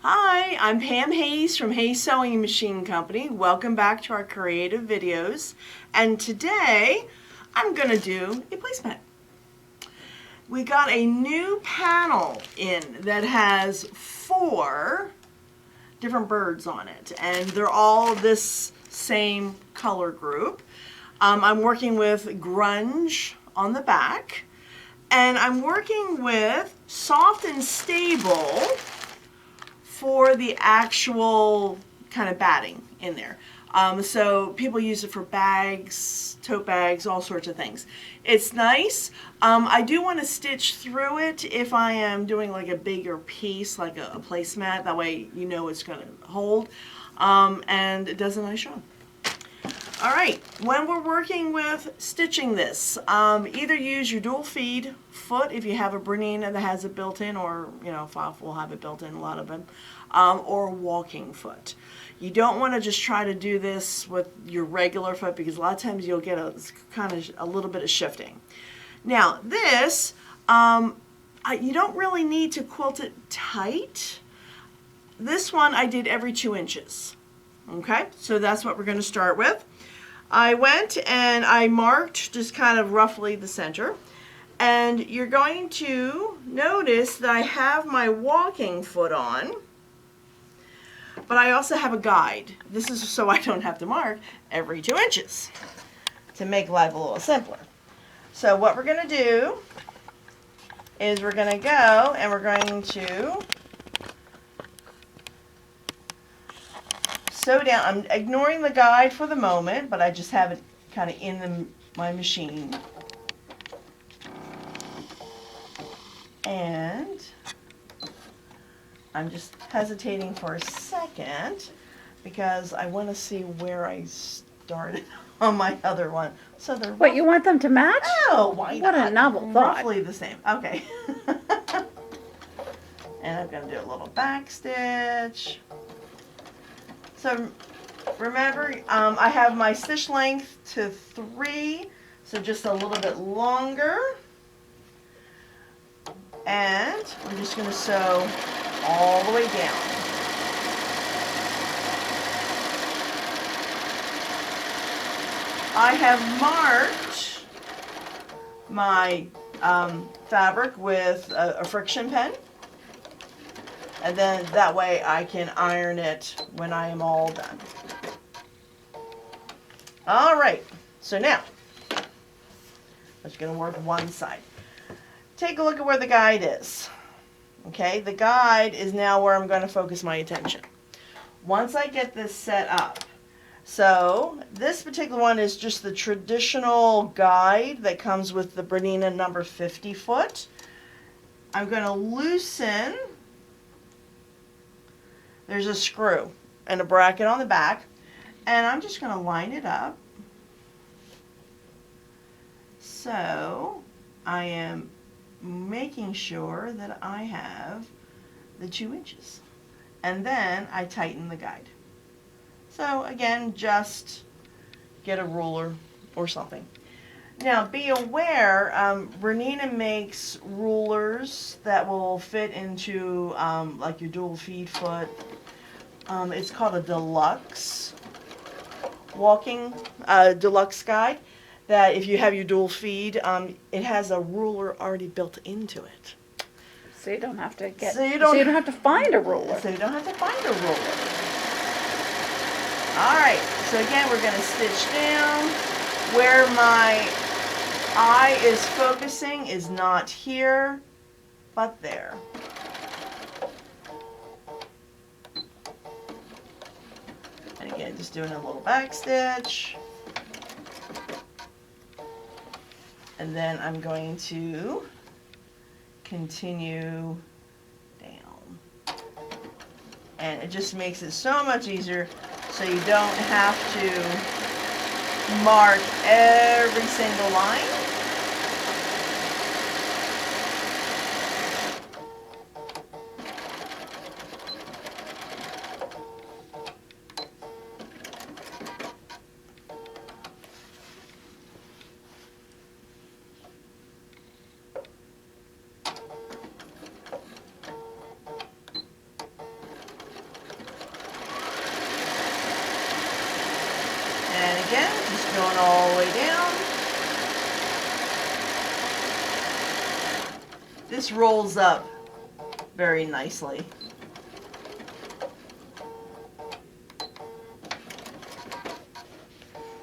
Hi, I'm Pam Hayes from Hayes Sewing Machine Company. Welcome back to our creative videos. And today I'm going to do a placemat. We got a new panel in that has 4 different birds on it, and they're all this same color group. I'm working with grunge on the back, and I'm working with soft and stable for the actual kind of batting in there. So people use it for bags, tote bags, all sorts of things. It's nice. I do want to stitch through it if I am doing like a bigger piece, like a placemat. That way you know it's going to hold. And it does a nice job. All right, when we're working with stitching this, either use your dual feed foot if you have a Bernina that has it built in, or Foff will have it built in, a lot of them, or walking foot. You don't want to just try to do this with your regular foot, because a lot of times you'll get a little bit of shifting. Now this, you don't really need to quilt it tight. This one I did every 2 inches. Okay, so that's what we're going to start with. I went and I marked just kind of roughly the center, and you're going to notice that I have my walking foot on, but I also have a guide. This is so I don't have to mark every 2 inches to make life a little simpler. So what we're going to do is we're going to go and we're going to sew down. I'm ignoring the guide for the moment, but I just have it kind of in my machine. And I'm just hesitating for a second because I want to see where I started on my other one. So they're What, you want them to match? Oh, why not? What a novel thought. Roughly the same. Okay. And I'm going to do a little back stitch. So remember, I have my stitch length to 3, so just a little bit longer. And we're just going to sew all the way down. I have marked my fabric with a friction pen. And then that way I can iron it when I am all done. All right, so now I'm just going to work one side. Take a look at where the guide is. Okay, the guide is now where I'm going to focus my attention. Once I get this set up, so this particular one is just the traditional guide that comes with the Bernina number 50 foot. I'm going to loosen. There's a screw and a bracket on the back, and I'm just going to line it up. So I am making sure that I have the 2 inches, and then I tighten the guide. So again, just get a ruler or something. Now be aware, Bernina makes rulers that will fit into like your dual feed foot. It's called a deluxe deluxe guide, that if you have your dual feed, it has a ruler already built into it. So you don't have to get. So you don't have to find a ruler. So you don't have to find a ruler. All right. So again, we're going to stitch down. Where my eye is focusing is not here, but there. And again, just doing a little back stitch. And then I'm going to continue down. And it just makes it so much easier, so you don't have to mark every single line. Just going all the way down. This rolls up very nicely.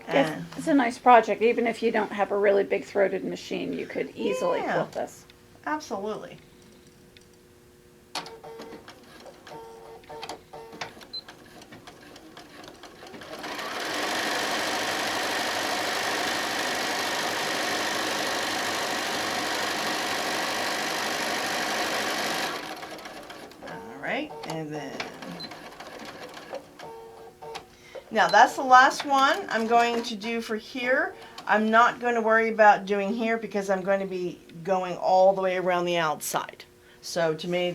And It's a nice project. Even if you don't have a really big throated machine, you could easily Yeah. quilt this. absolutely. All right, and then now that's the last one I'm going to do for here. I'm not going to worry about doing here because I'm going to be going all the way around the outside. So to me,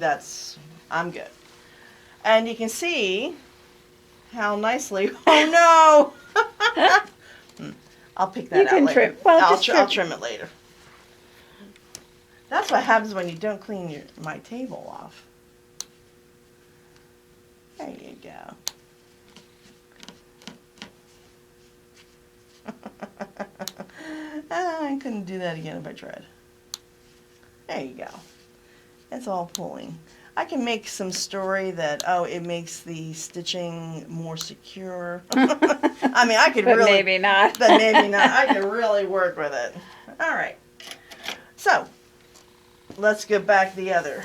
I'm good. And you can see how nicely, oh no! I'll pick that You out can later. trim. Well, I'll just I'll trim. trim it later. That's what happens when you don't clean my table off. There you go. I couldn't do that again if I tried. There you go. It's all pulling. I can make some story that, oh, it makes the stitching more secure. I mean, I could But really... maybe not. But maybe not. I could really work with it. All right. So, let's go back the other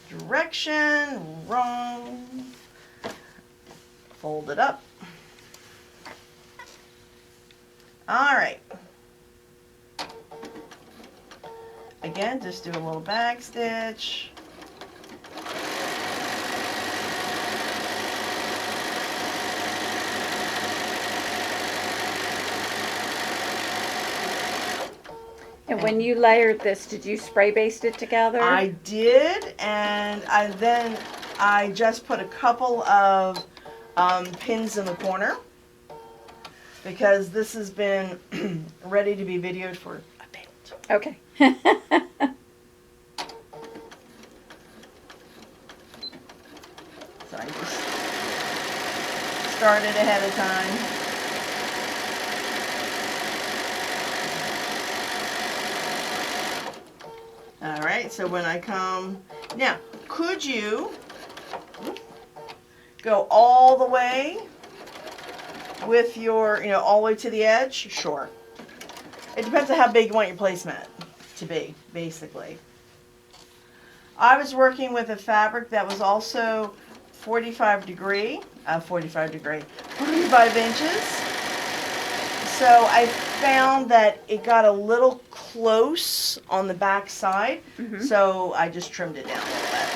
direction. Wrong. Fold it up. All right. Again, just do a little back stitch. And when you layered this, did you spray baste it together? I did, and I just put a couple of pins in the corner because this has been ready to be videoed for a bit. Okay. So I just started ahead of time. All right, so when I come, now, could you go all the way with your, all the way to the edge? Sure. It depends on how big you want your placemat to be, basically. I was working with a fabric that was also 45 inches. So I found that it got a little close on the back side, so I just trimmed it down a little bit.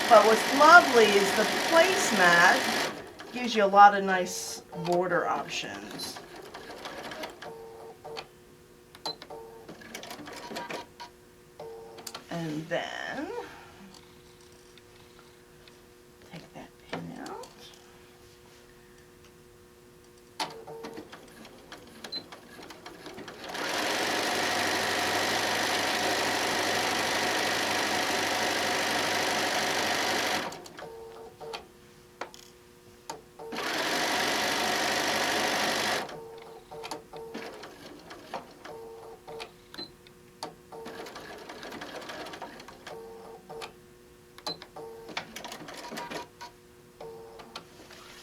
But what's lovely is the placemat gives you a lot of nice border options. And then take that pin out.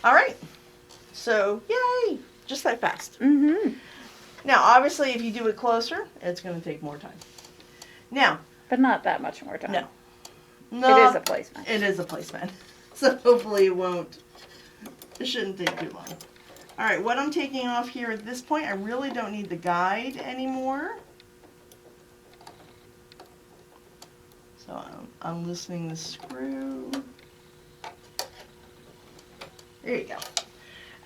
All right, so yay, just that fast. Now, obviously, if you do it closer, it's going to take more time. Now, But not that much more time. no, It is a placemat. It is a placemat, so hopefully it shouldn't take too long. All right, what I'm taking off here at this point, I really don't need the guide anymore. So I'm loosening the screw. There you go.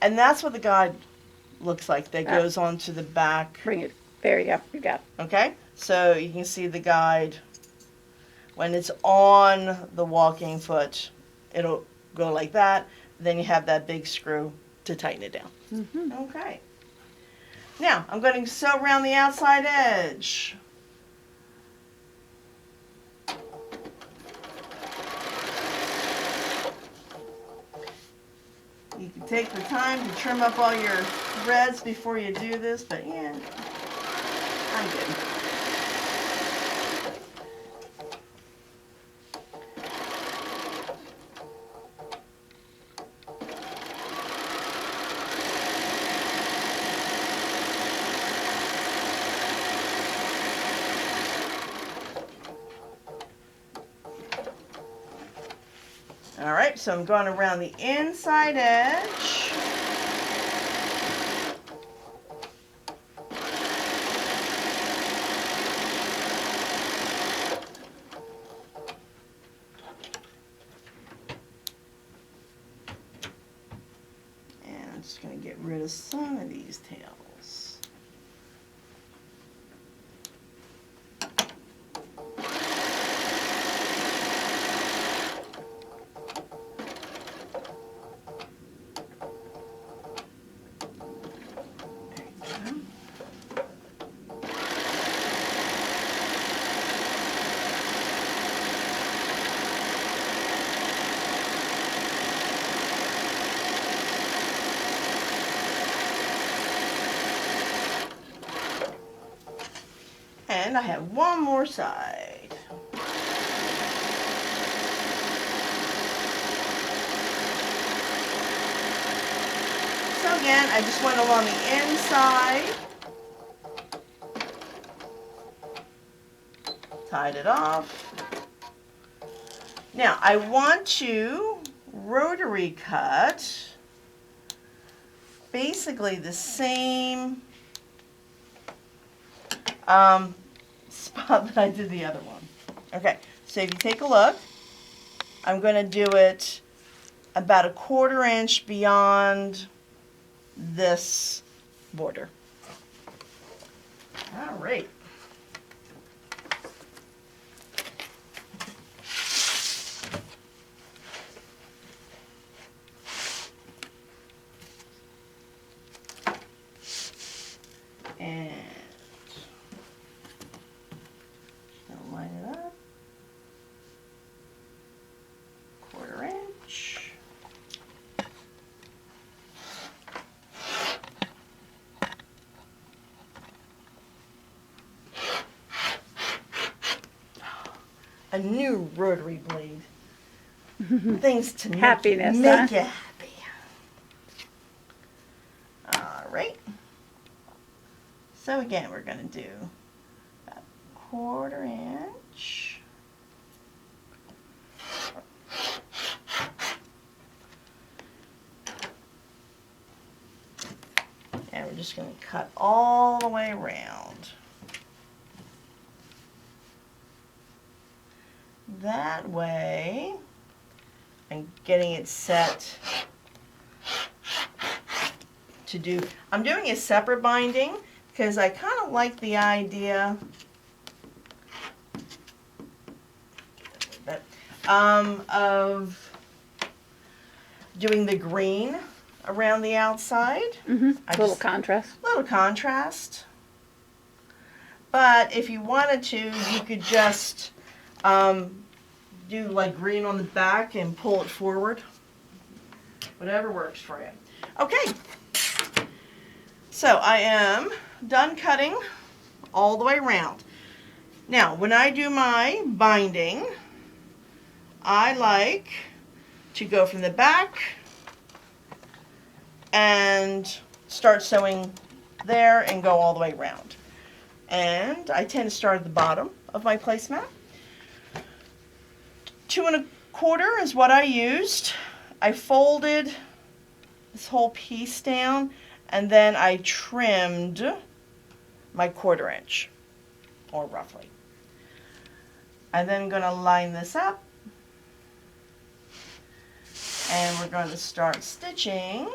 And that's what the guide looks like that goes onto the back. Bring it. There you go. You got it. Okay? So you can see the guide. When it's on the walking foot, it'll go like that. Then you have that big screw to tighten it down. Okay. Now, I'm going to sew around the outside edge. You can take the time to trim up all your threads before you do this, but yeah, I'm good. All right, so I'm going around the inside edge. And I'm just going to get rid of some of these tails. And I have one more side. So again, I just went along the inside, tied it off. Now I want to rotary cut basically the same spot that I did the other one. Okay, so if you take a look, I'm going to do it about a 1/4 inch beyond this border. All right. And I'll line it up. 1/4 inch. A new rotary blade. Things to make, Happiness, make huh? you happy. All right. So again, we're going to do about 1/4 inch. And we're just going to cut all the way around. That way, I'm getting it set to do. I'm doing a separate binding because I kind of like the idea of doing the green around the outside. A little contrast. Little contrast. But if you wanted to, you could just do like green on the back and pull it forward. Whatever works for you. Okay. So I am done cutting all the way around. Now, when I do my binding, I like to go from the back and start sewing there and go all the way around. And I tend to start at the bottom of my placemat. 2 1/4 is what I used. I folded this whole piece down and then I trimmed my 1/4 inch, or roughly. I'm then going to line this up and we're going to start stitching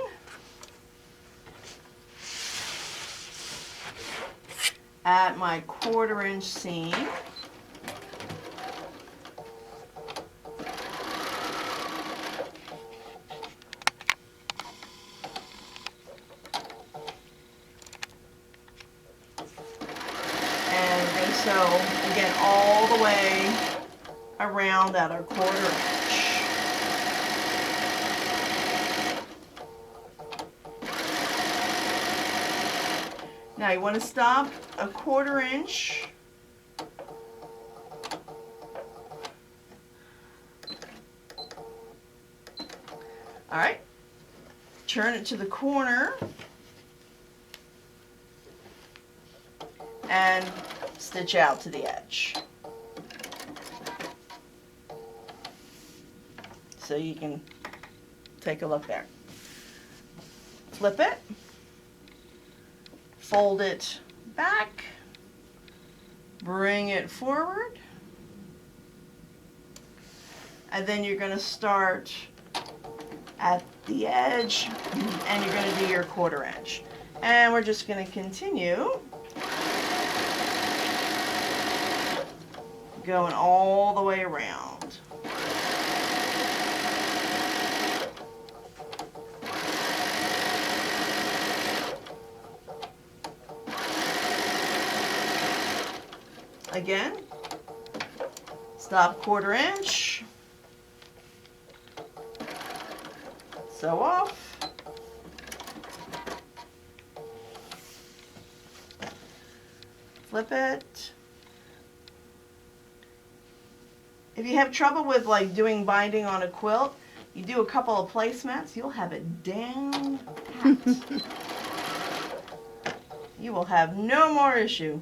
at my 1/4 inch seam. And we're going to sew again all the way around at our 1/4 inch. Now you want to stop a 1/4 inch. All right, turn it to the corner and stitch out to the edge. So you can take a look there. Flip it, fold it back, bring it forward, and then you're going to start at the edge and you're going to do your 1/4 inch. And we're just going to continue going all the way around. Again, stop 1/4 inch, sew off, flip it. If you have trouble with like doing binding on a quilt, you do a couple of placemats, you'll have it down pat. You will have no more issue.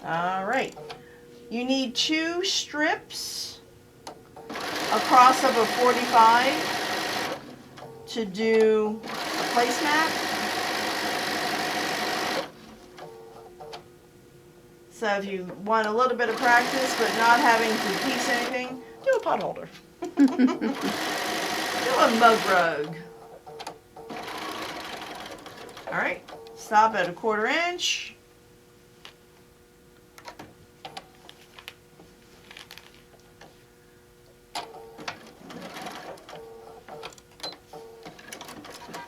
All right, you need 2 strips across of a 45 to do a placemat. So if you want a little bit of practice but not having to piece anything, do a pot holder. Do a mug rug. All right, stop at a 1/4 inch.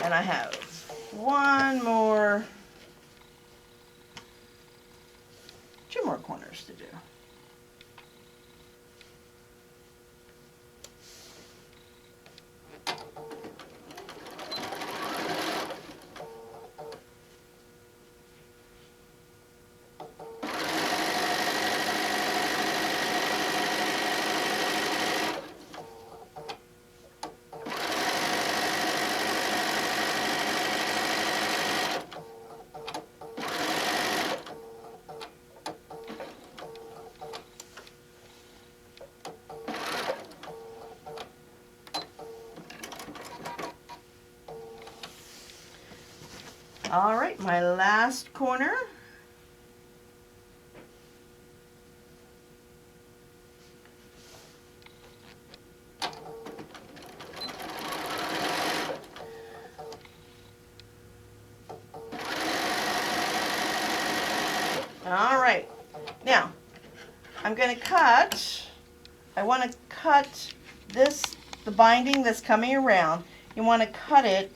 And I have 2 more corners to do. All right, my last corner. All right, now I'm going to cut. I want to cut this, the binding that's coming around. You want to cut it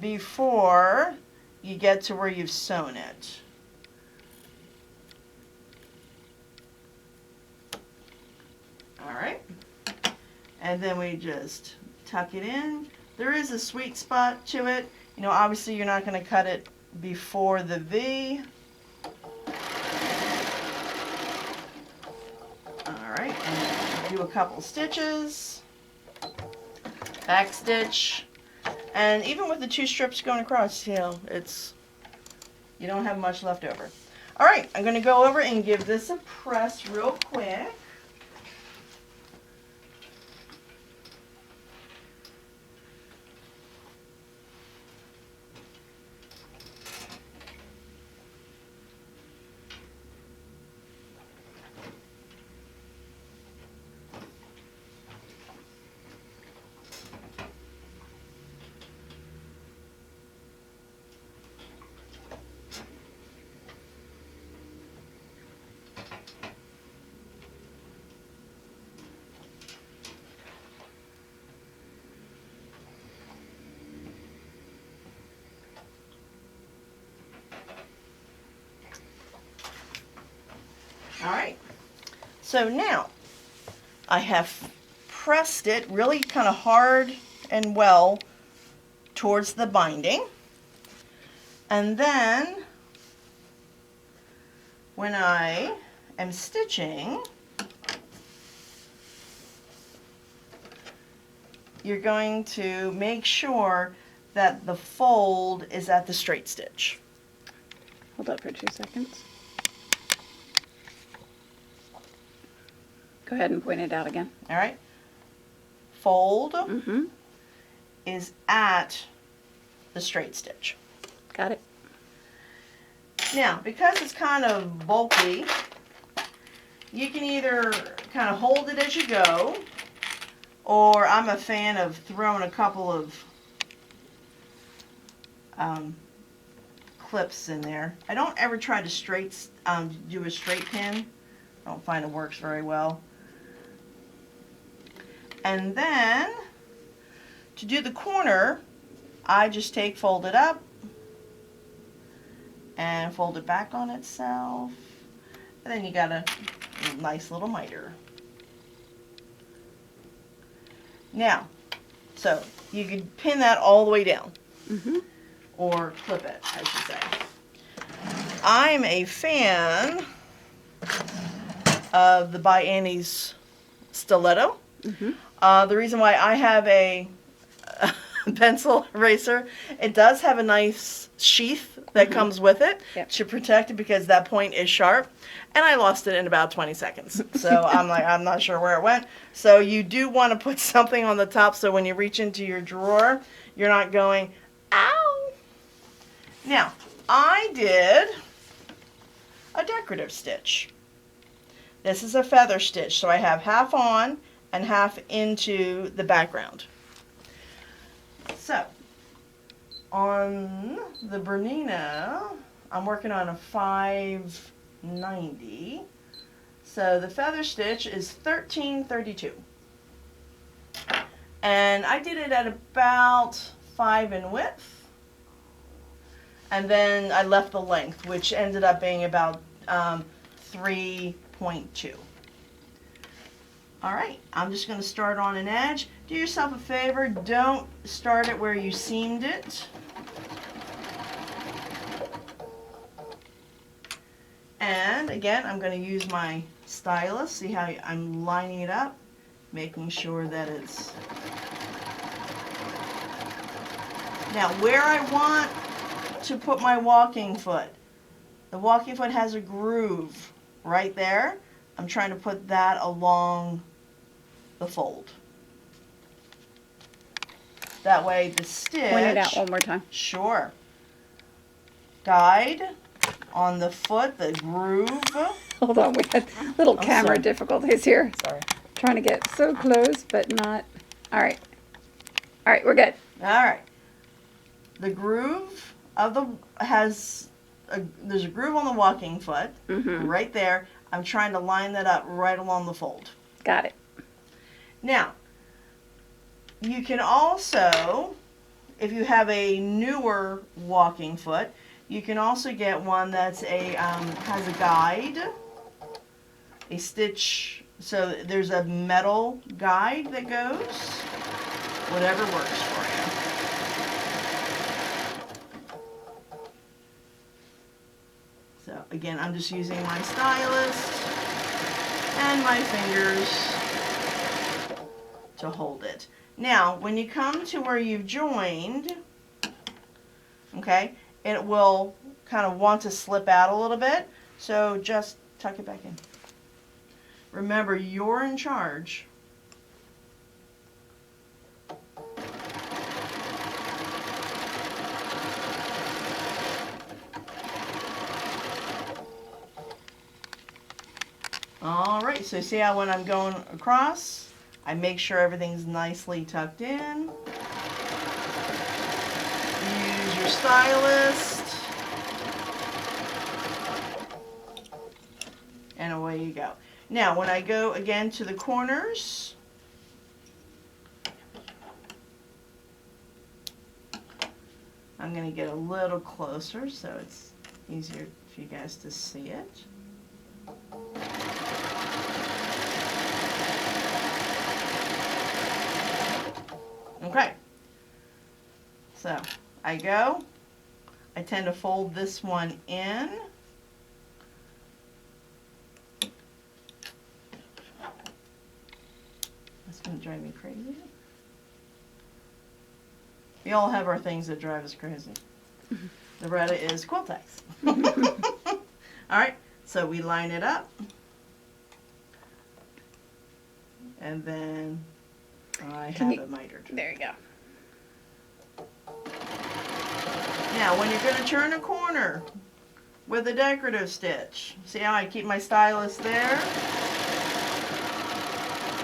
before you get to where you've sewn it. All right, and then we just tuck it in. There is a sweet spot to it. You know, obviously you're not going to cut it before the V. All right, and do a couple stitches, back stitch. And even with the 2 strips going across, you know, you don't have much left over. All right, I'm going to go over and give this a press real quick. All right, so now I have pressed it really kind of hard and well towards the binding. And then when I am stitching, you're going to make sure that the fold is at the straight stitch. Hold up for 2 seconds. Go ahead and point it out again. All right? Fold Mm-hmm. is at the straight stitch. Got it. Now, because it's kind of bulky, you can either kind of hold it as you go, or I'm a fan of throwing a couple of clips in there. I don't ever try to do a straight pin. I don't find it works very well. And then, to do the corner, I just fold it up, and fold it back on itself. And then you got a nice little miter. Now, so you could pin that all the way down. Mm-hmm. Or clip it, I should say. I'm a fan of the By Annie's stiletto. Mm-hmm. The reason why I have a pencil eraser, it does have a nice sheath that comes with it to protect it because that point is sharp, and I lost it in about 20 seconds. So I'm not sure where it went. So you do want to put something on the top so when you reach into your drawer, you're not going, ow. Now, I did a decorative stitch. This is a feather stitch, so I have half on and half into the background. So, on the Bernina, I'm working on a 590. So the feather stitch is 1332. And I did it at about 5 in width. And then I left the length, which ended up being about 3.2. All right, I'm just going to start on an edge. Do yourself a favor, don't start it where you seamed it. And again, I'm going to use my stylus. See how I'm lining it up, making sure that it's... Now, where I want to put my walking foot, the walking foot has a groove right there. I'm trying to put that along the fold. That way the stitch... Point it out one more time. Sure. Guide on the foot, the groove. Hold on, we had little camera sorry. difficulties here. Sorry. Trying to get so close, but not. All right. All right, we're good. All right. The groove of the there's a groove on the walking foot right there. I'm trying to line that up right along the fold. Got it. Now, you can also, if you have a newer walking foot, you can also get one that's has a guide, a stitch. So there's a metal guide that goes. Whatever works for you. So again, I'm just using my stylus and my fingers to hold it. Now, when you come to where you've joined, okay, it will kind of want to slip out a little bit, so just tuck it back in. Remember, you're in charge. All right, so see how when I'm going across, I make sure everything's nicely tucked in. Use your stylist. And away you go. Now, when I go again to the corners, I'm going to get a little closer so it's easier for you guys to see it. Okay. So I tend to fold this one in. That's going to drive me crazy. We all have our things that drive us crazy. Loretta is Quiltex. All right, so we line it up. And then I have it mitered. There you go. Now, when you're going to turn a corner with a decorative stitch, see how I keep my stylus there?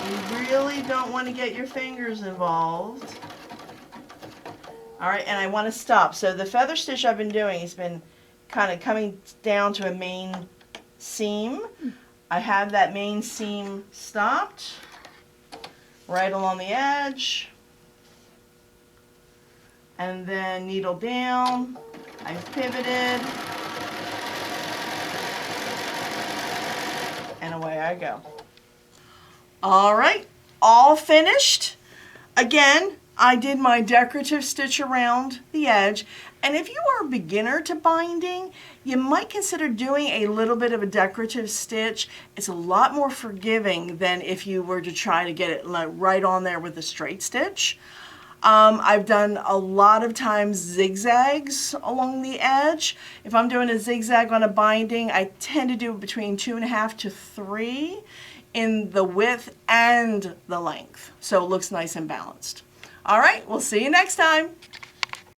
You really don't want to get your fingers involved. All right, and I want to stop. So the feather stitch I've been doing has been kind of coming down to a main seam. I have that main seam stopped right along the edge. And then needle down. I've pivoted. And away I go. All right, all finished. Again, I did my decorative stitch around the edge, and if you are a beginner to binding, you might consider doing a little bit of a decorative stitch. It's a lot more forgiving than if you were to try to get it right on there with a straight stitch. I've done a lot of times zigzags along the edge. If I'm doing a zigzag on a binding, I tend to do between 2.5 to 3 in the width and the length, so it looks nice and balanced. All right, we'll see you next time.